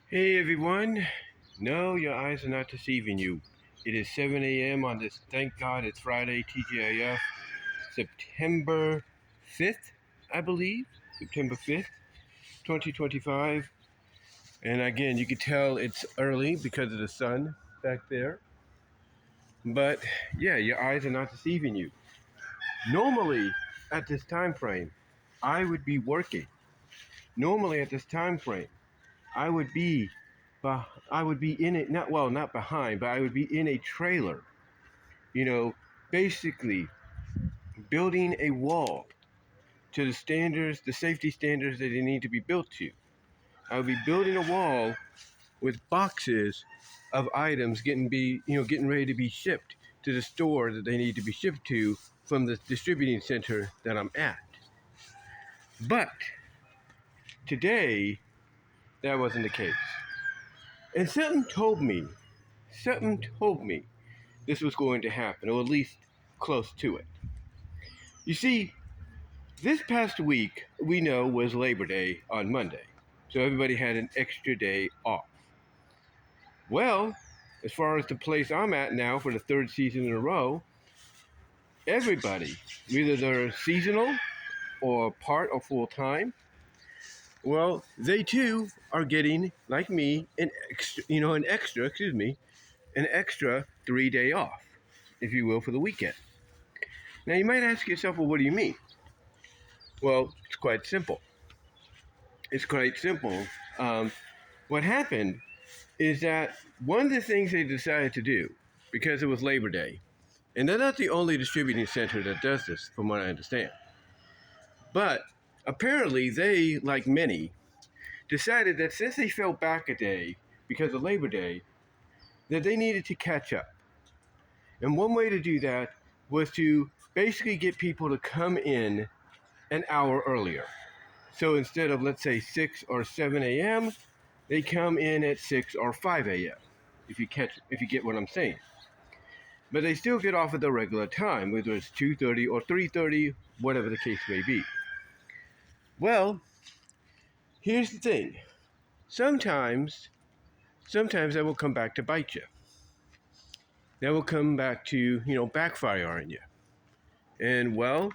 Hey everyone! No, your eyes are not deceiving you. It is 7 a.m. on this, thank God it's Friday, TGIF, September 5th, I believe. September 5th, 2025. And again, you can tell it's early because of the sun back there. But yeah, your eyes are not deceiving you. Normally, at this time frame, I would be working. Normally, at this time frame, I would be I would be in it, not behind, but I would be in a trailer, you know, basically building a wall to the standards, the safety standards that they need to be built to. I would be building a wall with boxes of items getting ready to be shipped to the store that they need to be shipped to from the distributing center that I'm at. But today, that wasn't the case. And something told me this was going to happen, or at least close to it. You see, this past week, we know, was Labor Day on Monday, so everybody had an extra day off. Well, as far as the place I'm at now for the third season in a row, everybody, whether they're seasonal or part or full time, well, they too are getting, like me, an extra 3 day off, if you will, for the weekend. Now you might ask yourself, well, what do you mean? Well, it's quite simple. Um, what happened is that one of the things they decided to do, because it was Labor Day, and they're not the only distributing center that does this, from what I understand, but apparently they, like many, decided that since they fell back a day because of Labor Day, that they needed to catch up. And one way to do that was to basically get people to come in an hour earlier. So instead of, let's say, 6 or 7 a.m., they come in at 6 or 5 a.m., if you get what I'm saying. But they still get off at the regular time, whether it's 2:30 or 3:30, whatever the case may be. Well, here's the thing. Sometimes that will come back to bite you. That will come back to, backfire on you. And well,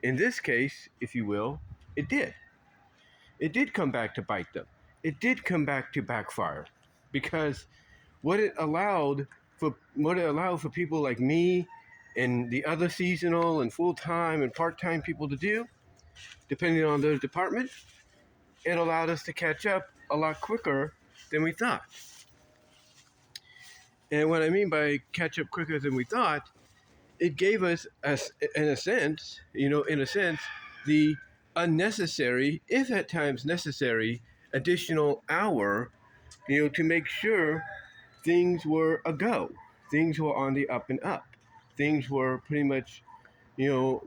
in this case, if you will, it did. It did come back to bite them. It did come back to backfire, because what it allowed for people like me and the other seasonal and full-time and part-time people to do, depending on their department, it allowed us to catch up a lot quicker than we thought. And what I mean by catch up quicker than we thought, it gave us, in a sense, the unnecessary, if at times necessary, additional hour, to make sure things were a go. Things were on the up and up. Things were pretty much,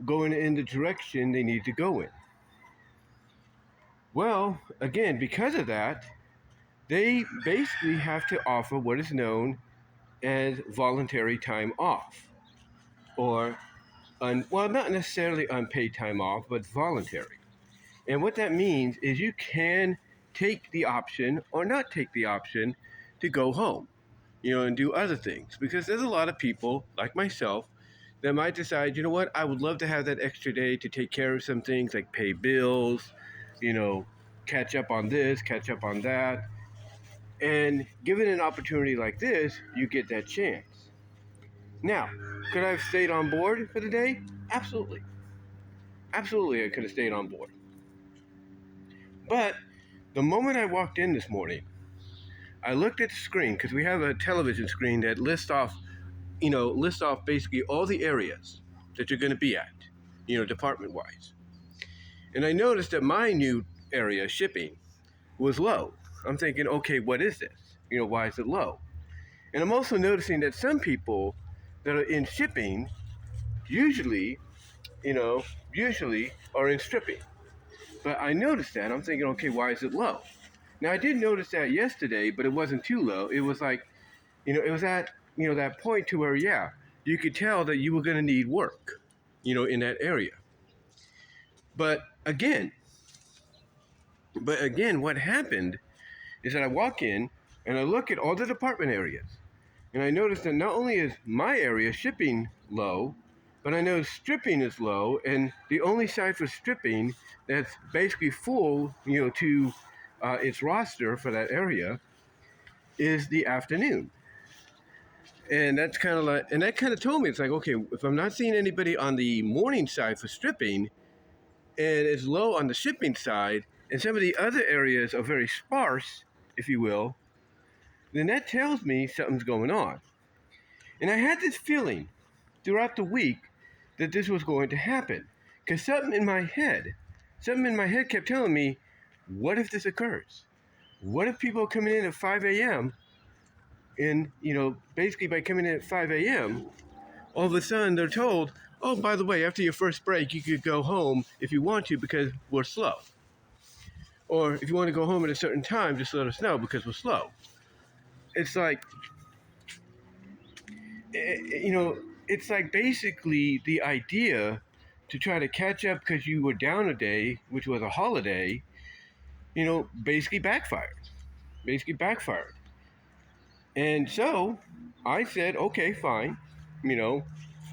going in the direction they need to go in. Well, again, because of that, they basically have to offer what is known as voluntary time off, or not necessarily unpaid time off, but voluntary. And what that means is you can take the option or not take the option to go home, and do other things. Because there's a lot of people, like myself, that might decide, I would love to have that extra day to take care of some things like pay bills, catch up on this, catch up on that. And given an opportunity like this, you get that chance. Now, could I have stayed on board for the day? Absolutely. Absolutely, I could have stayed on board. But the moment I walked in this morning, I looked at the screen, because we have a television screen that lists off basically all the areas that you're going to be at, department-wise. And I noticed that my new area, shipping, was low. I'm thinking, okay, what is this? Why is it low? And I'm also noticing that some people that are in shipping usually are in stripping. But I noticed that. I'm thinking, okay, why is it low? Now, I did notice that yesterday, but it wasn't too low. It was like, it was at, that point to where, yeah, you could tell that you were going to need work, in that area. But again, what happened is that I walk in and I look at all the department areas. And I notice that not only is my area shipping low, but I know stripping is low, and the only side for stripping that's basically full, to its roster for that area is the afternoon. And that's kind of like, and that kind of told me, it's like, okay, if I'm not seeing anybody on the morning side for stripping, and it's low on the shipping side, and some of the other areas are very sparse, if you will, then that tells me something's going on. And I had this feeling throughout the week that this was going to happen, because something in my head kept telling me, what if this occurs? What if people are coming in at 5 a.m. and, basically by coming in at 5 a.m., all of a sudden they're told, oh, by the way, after your first break, you could go home if you want to because we're slow. Or if you want to go home at a certain time, just let us know because we're slow. It's like, it's like basically the idea to try to catch up because you were down a day, which was a holiday, basically backfired. And so I said, okay, fine.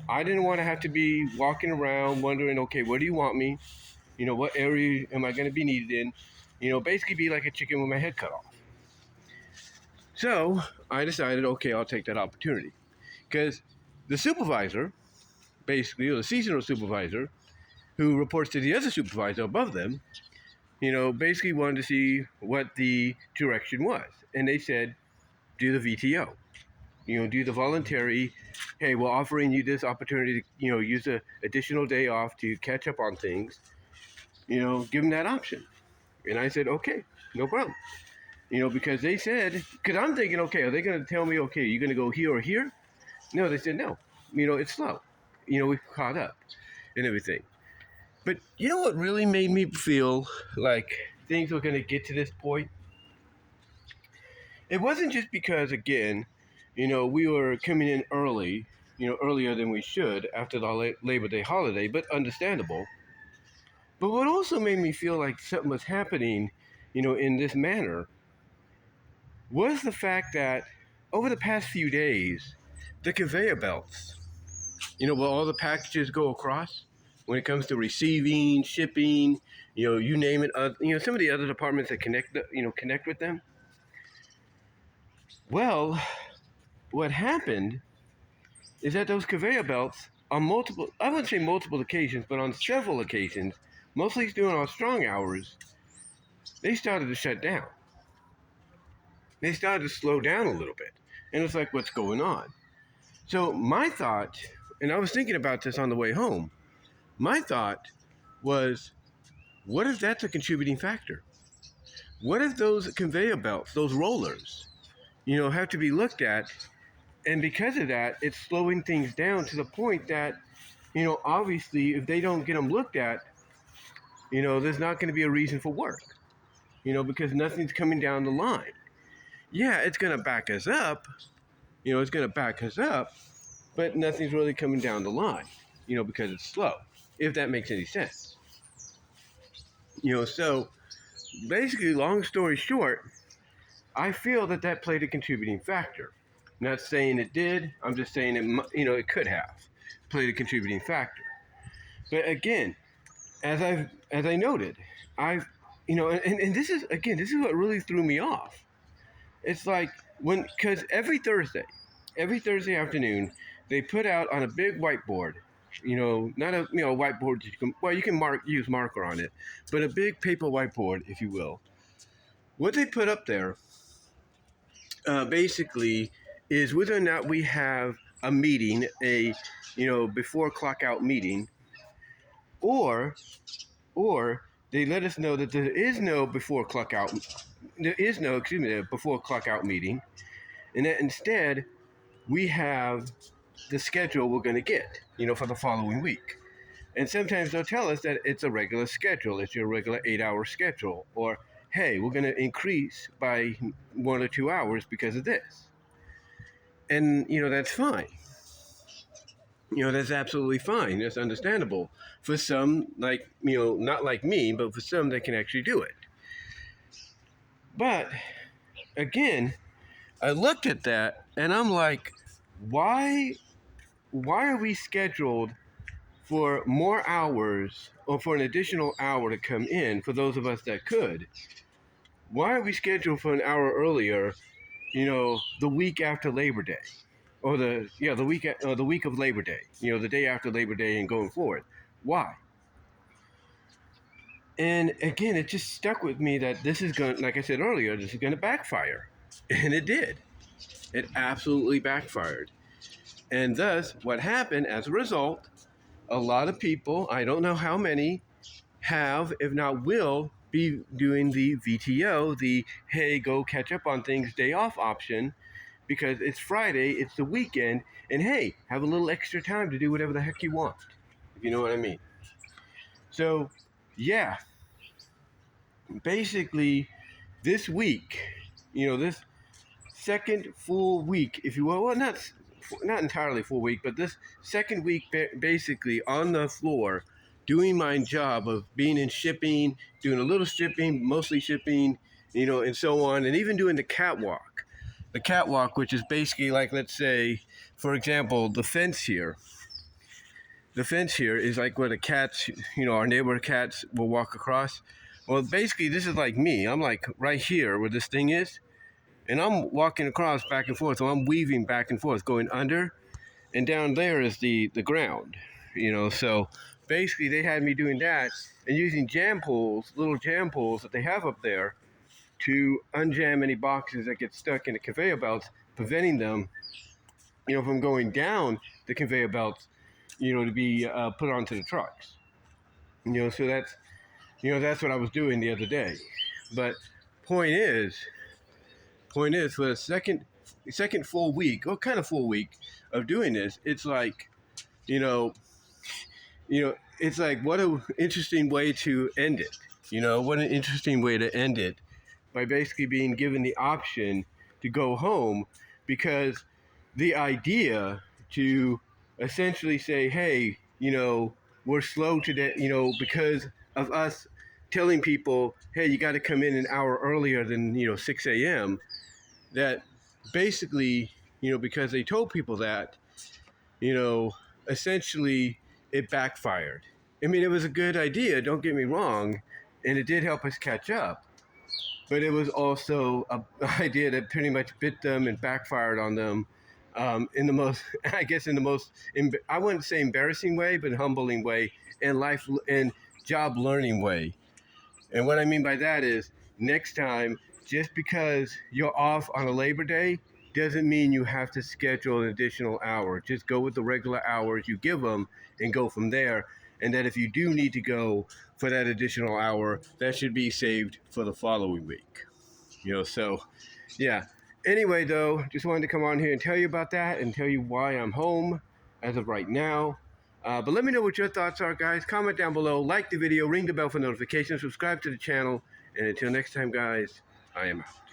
I didn't want to have to be walking around wondering, okay, where do you want me? What area am I going to be needed in? Basically be like a chicken with my head cut off. So I decided, okay, I'll take that opportunity. Because the supervisor, basically, or the seasonal supervisor, who reports to the other supervisor above them, basically wanted to see what the direction was. And they said, do the VTO. Do the voluntary, hey, we're offering you this opportunity to, use an additional day off to catch up on things. Give them that option. And I said, okay, no problem. Because they said, because I'm thinking, okay, are they going to tell me, okay, you're going to go here or here? No, they said, no, it's slow. We've caught up and everything. But you know what really made me feel like things were going to get to this point? It wasn't just because, again, we were coming in early, earlier than we should after the Labor Day holiday, but understandable. But what also made me feel like something was happening, in this manner was the fact that over the past few days, the conveyor belts, where all the packages go across, when it comes to receiving, shipping, you name it, some of the other departments that connect with them. Well, what happened is that those conveyor belts on I wouldn't say multiple occasions, but on several occasions, mostly during our strong hours, they started to shut down. They started to slow down a little bit. And it's like, what's going on? So my thought, and I was thinking about this on the way home, my thought was, what if that's a contributing factor? What if those conveyor belts, those rollers, have to be looked at, and because of that, it's slowing things down to the point that, obviously, if they don't get them looked at, there's not going to be a reason for work, because nothing's coming down the line. Yeah, it's going to back us up, but nothing's really coming down the line, because it's slow, if that makes any sense. So basically, long story short, I feel that played a contributing factor. I'm not saying it did, I'm just saying it could have played a contributing factor. But again, as I noted, and this is what really threw me off. It's like because every Thursday afternoon, they put out on a big whiteboard, not a whiteboard you can use marker on it, but a big paper whiteboard, if you will. What they put up there, basically, is whether or not we have a meeting, before clock out meeting, or they let us know that there is no before clock out meeting, and that instead we have the schedule we're going to get, for the following week. And sometimes they'll tell us that it's a regular schedule, it's your regular 8-hour schedule, or hey, we're going to increase by 1 or 2 hours because of this. And, that's fine. That's absolutely fine. That's understandable. For some, like, not like me, but for some that can actually do it. But again, I looked at that and I'm like, why are we scheduled for more hours or for an additional hour to come in for those of us that could? Why are we scheduled for an hour earlier, the week after Labor Day? Or the week of Labor Day, the day after Labor Day and going forward. Why? And again, it just stuck with me that this is going, like I said earlier, this is going to backfire. And it did. It absolutely backfired. And thus, what happened as a result, a lot of people, I don't know how many, have, if not will, be doing the VTO, the hey, go catch up on things day off option, because it's Friday, it's the weekend, and hey, have a little extra time to do whatever the heck you want, if you know what I mean. So, yeah, basically, this week, this second full week, if you will, well, not entirely full week, but this second week, basically on the floor, doing my job of being in shipping, doing a little shipping, mostly shipping, and so on, and even doing the catwalk. The catwalk, which is basically like, let's say, for example, the fence here. The fence here is like where the cats, our neighbor cats will walk across. Well, basically, this is like me. I'm like right here where this thing is, and I'm walking across back and forth. So I'm weaving back and forth, going under, and down there is the ground, So basically, they had me doing that and using little jam pulls that they have up there, to unjam any boxes that get stuck in the conveyor belts, preventing them, from going down the conveyor belts, to be put onto the trucks. So that's what I was doing the other day. But point is, for the second full week, or kind of full week of doing this, it's like, it's like, what an interesting way to end it. What an interesting way to end it, by basically being given the option to go home, because the idea to essentially say, hey, we're slow today, because of us telling people, hey, you got to come in an hour earlier than, 6 a.m., that basically, because they told people that, essentially it backfired. I mean, it was a good idea, don't get me wrong, and it did help us catch up. But it was also an idea that pretty much bit them and backfired on them, in the most, I wouldn't say embarrassing way, but humbling way, and life and job learning way. And what I mean by that is, next time, just because you're off on a Labor Day doesn't mean you have to schedule an additional hour. Just go with the regular hours you give them and go from there. And that if you do need to go for that additional hour, that should be saved for the following week. So, yeah. Anyway, though, just wanted to come on here and tell you about that and tell you why I'm home as of right now. But let me know what your thoughts are, guys. Comment down below, like the video, ring the bell for notifications, subscribe to the channel, and until next time, guys, I am out.